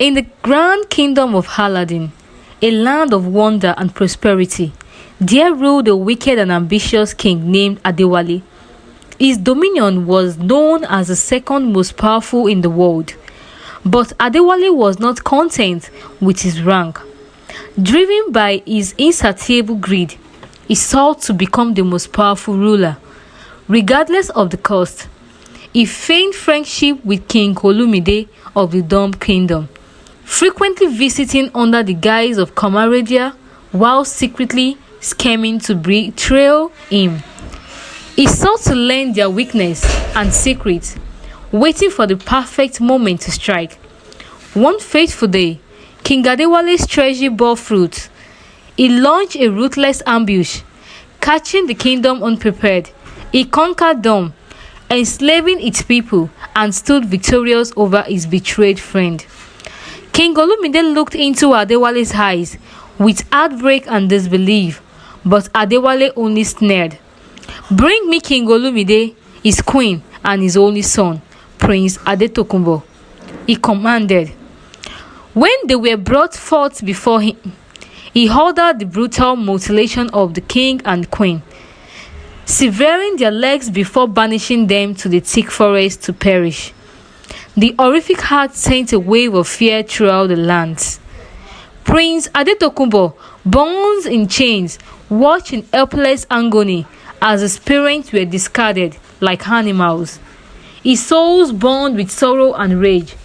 In the grand kingdom of Aladdin, a land of wonder and prosperity, there ruled a wicked and ambitious king named Adewale. His dominion was known as the second most powerful in the world. But Adewale was not content with his rank. Driven by his insatiable greed, he sought to become the most powerful ruler, regardless of the cost. He feigned friendship with King Olumide of the Dome Kingdom, frequently visiting under the guise of camaraderie while secretly scheming to betray him. He sought to learn their weakness and secrets, waiting for the perfect moment to strike. One fateful day, King Adewale's treasury bore fruit. He launched a ruthless ambush, catching the kingdom unprepared. He conquered Dome, enslaving its people, and stood victorious over his betrayed friend. King Olumide looked into Adewale's eyes with heartbreak and disbelief, but Adewale only sneered. "Bring me King Olumide, his queen, and his only son, Prince Adetokunbo," he commanded. When they were brought forth before him, he ordered the brutal mutilation of the king and queen, severing their legs before banishing them to the thick forest to perish. The horrific act sent a wave of fear throughout the land. Prince Adetokunbo, bound in chains, watched in helpless agony as his parents were discarded like animals. His soul burned with sorrow and rage.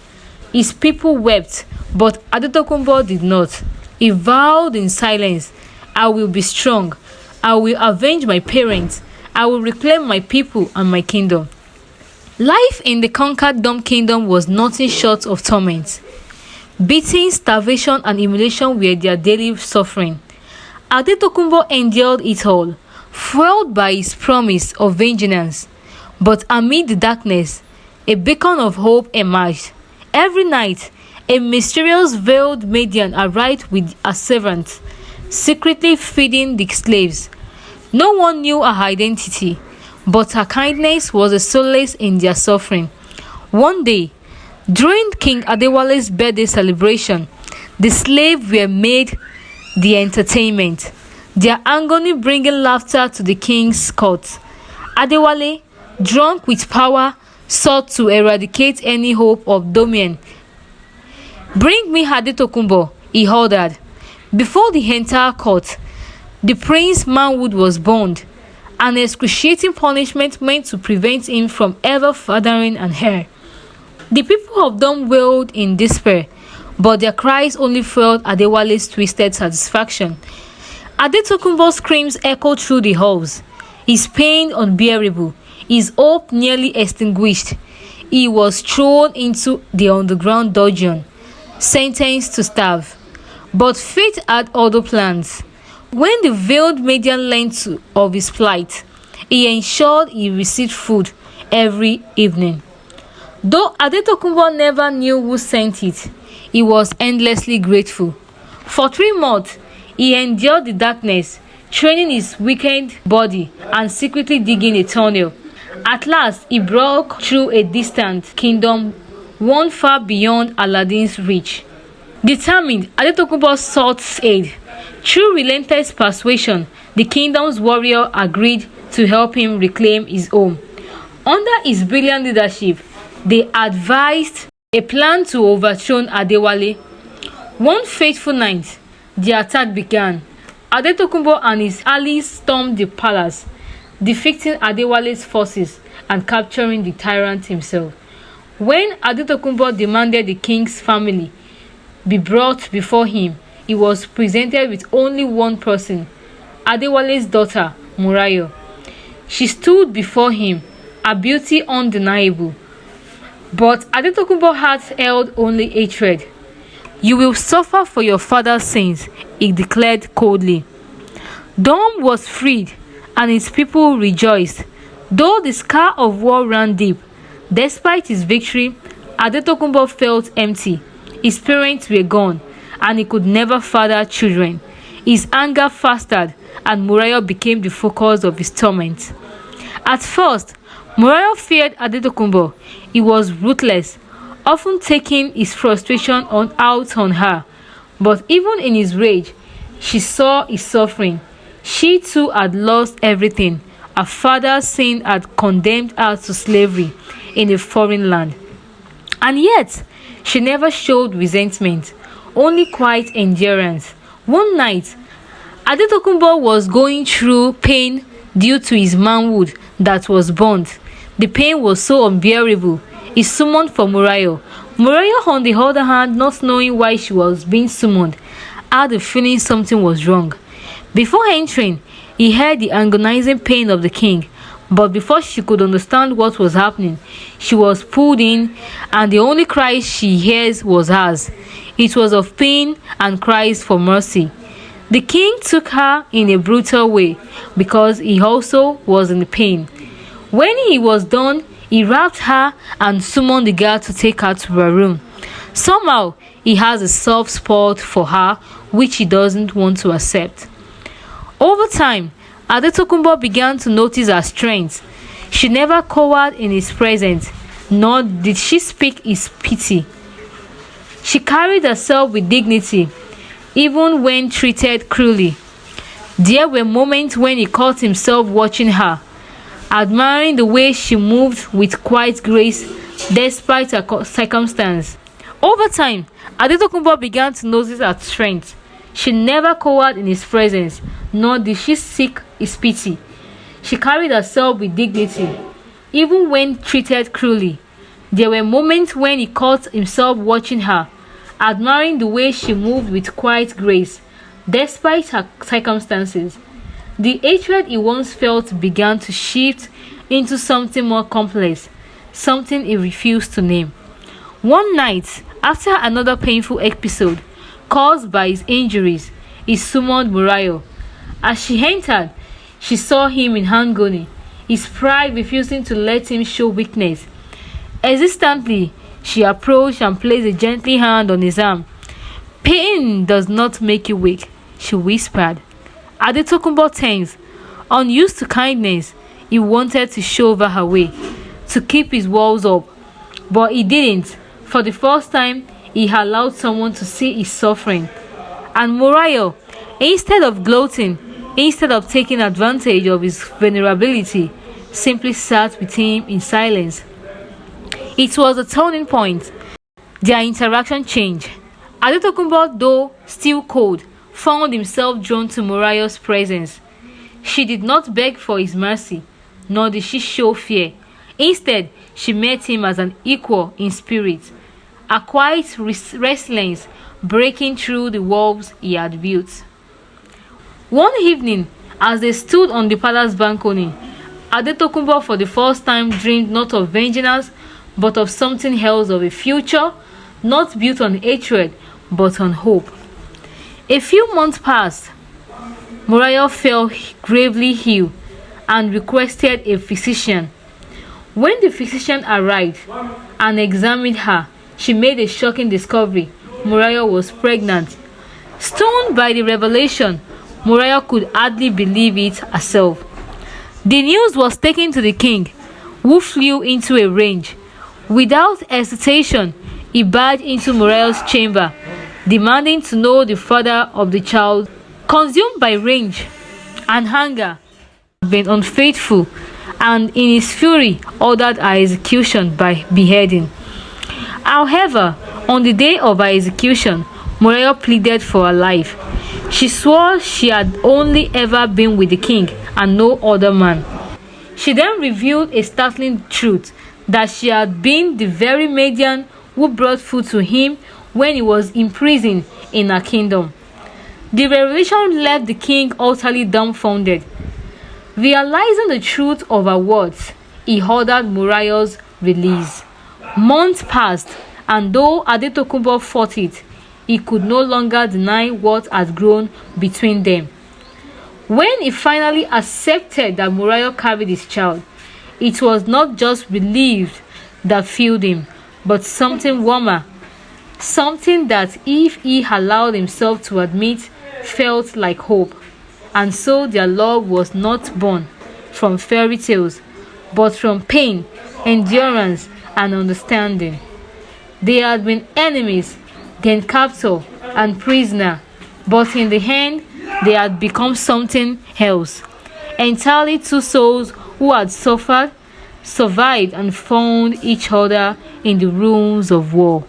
His people wept, but Adetokunbo did not. He vowed in silence, "I will be strong. I will avenge my parents. I will reclaim my people and my kingdom." Life in the conquered Dome Kingdom was nothing short of torment. Beating, starvation, and humiliation were their daily suffering. Adetokunbo endured it all, fueled by his promise of vengeance. But amid the darkness, a beacon of hope emerged. Every night, a mysterious veiled maiden arrived with a servant, secretly feeding the slaves. No one knew her identity, but her kindness was a solace in their suffering. One day, during King Adewale's birthday celebration, the slaves were made the entertainment, their agony bringing laughter to the king's court. Adewale, drunk with power, sought to eradicate any hope of dominion. "Bring me Adetokunbo," he ordered. Before the entire court, the prince Manhood was bound, an excruciating punishment meant to prevent him from ever fathering an heir. The people of Dome wailed in despair, but their cries only fueled Adewale's twisted satisfaction. Adetokunbo's screams echoed through the halls, his pain unbearable, his hope nearly extinguished. He was thrown into the underground dungeon, sentenced to starve. But fate had other plans. When the veiled maiden learned of his plight, he ensured he received food every evening. Though Adetokunbo never knew who sent it, he was endlessly grateful. For 3 months, he endured the darkness, training his weakened body and secretly digging a tunnel. At last, he broke through a distant kingdom, one far beyond Aladdin's reach. Determined, Adetokunbo sought aid. Through relentless persuasion, the kingdom's warrior agreed to help him reclaim his home. Under his brilliant leadership, they advised a plan to overthrow Adewale. One fateful night, the attack began. Adetokunbo and his allies stormed the palace, defeating Adewale's forces and capturing the tyrant himself. When Adetokunbo demanded the king's family be brought before him, he was presented with only one person, Adewale's daughter, Murayo. She stood before him, her beauty undeniable. But Adetokunbo's heart held only hatred. "You will suffer for your father's sins," he declared coldly. Dome was freed, and his people rejoiced. Though the scar of war ran deep, despite his victory, Adetokunbo felt empty. His parents were gone, and he could never father children. His anger festered, and Murayo became the focus of his torment. At first, Murayo feared Adetokunbo. He was ruthless, often taking his frustration out on her. But even in his rage, she saw his suffering. She too had lost everything. Her father's sin had condemned her to slavery in a foreign land. And yet, she never showed resentment, only quiet endurance. One night, Adetokunbo was going through pain due to his manhood that was burnt. The pain was so unbearable, he summoned for Murayo. Murayo, on the other hand, not knowing why she was being summoned, had a feeling something was wrong. Before entering, he heard the agonizing pain of the king, but before she could understand what was happening, she was pulled in, and the only cry she hears was hers. It was of pain and cries for mercy. The king took her in a brutal way because he also was in pain. When he was done, he wrapped her and summoned the guard to take her to her room. Somehow, he has a soft spot for her which he doesn't want to accept. Over time, Adetokunbo began to notice her strength. She never cowered in his presence, nor did she speak his pity. She carried herself with dignity, even when treated cruelly. There were moments when he caught himself watching her, admiring the way she moved with quiet grace despite her circumstance. Over time, Adetokunbo began to notice her strength. She never cowered in his presence, nor did she seek his pity. She carried herself with dignity, even when treated cruelly. There were moments when he caught himself watching her, admiring the way she moved with quiet grace, despite her circumstances. The hatred he once felt began to shift into something more complex, something he refused to name. One night, after another painful episode caused by his injuries, he summoned Murayo. As she entered, she saw him in agony, his pride refusing to let him show weakness. Hesitantly, she approached and placed a gentle hand on his arm. "Pain does not make you weak," she whispered. Adetokunbo tensed. Unused to kindness, he wanted to shove her away, to keep his walls up. But he didn't. For the first time, he allowed someone to see his suffering. And Murayo, instead of gloating, instead of taking advantage of his vulnerability, simply sat with him in silence. It was a turning point. Their interaction changed. Adetokunbo, though still cold, found himself drawn to Murayo's presence. She did not beg for his mercy, nor did she show fear. Instead, she met him as an equal in spirit, a quiet resilience breaking through the walls he had built. One evening, as they stood on the palace balcony, Adetokunbo for the first time dreamed not of vengeance, but of something else, of a future not built on hatred, but on hope. A few months passed. Murayo fell gravely ill and requested a physician. When the physician arrived and examined her, she made a shocking discovery. Murayo was pregnant. Stunned by the revelation, Murayo could hardly believe it herself. The news was taken to the king, who flew into a rage. Without hesitation, he barged into Murayo's chamber, demanding to know the father of the child. Consumed by rage and anger, he had been unfaithful, and in his fury ordered her execution by beheading. However, on the day of her execution, Murayo pleaded for her life. She swore she had only ever been with the king and no other man. She then revealed a startling truth, that she had been the very maiden who brought food to him when he was imprisoned in her kingdom. The revelation left the king utterly dumbfounded. Realizing the truth of her words, he ordered Murayo's release. Months passed, and though Adetokunbo fought it, he could no longer deny what had grown between them. When he finally accepted that Murayo carried his child, it was not just relief that filled him, but something warmer, something that, if he allowed himself to admit, felt like hope. And so their love was not born from fairy tales, but from pain, endurance, and understanding. They had been enemies, then captor and prisoner, but in the end, they had become something else. Entirely two souls who had survived, and found each other in the ruins of war.